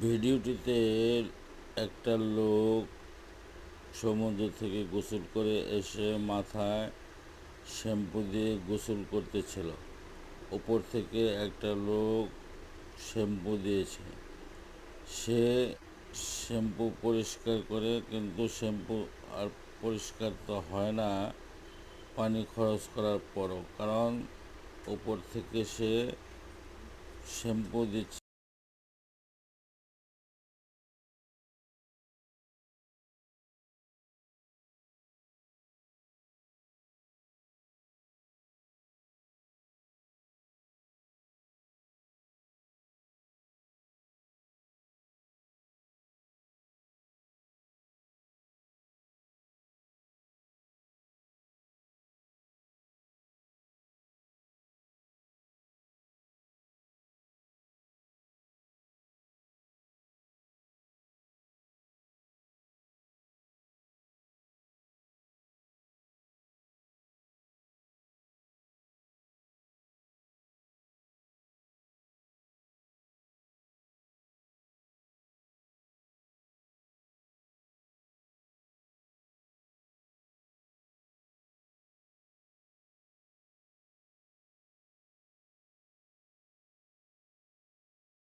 ভিডিওটিতে একটা লোক সমুদ্র থেকে গোসল করে এসে মাথায় শ্যাম্পু দিয়ে গোসল করতেছিল। ওপর থেকে একটা লোক শ্যাম্পু দিয়েছে। সে শ্যাম্পু পরিষ্কার করে, কিন্তু শ্যাম্পু আর পরিষ্কার তো হয় না পানি খরচ করার পরও, কারণ ওপর থেকে সে শ্যাম্পু দিচ্ছে।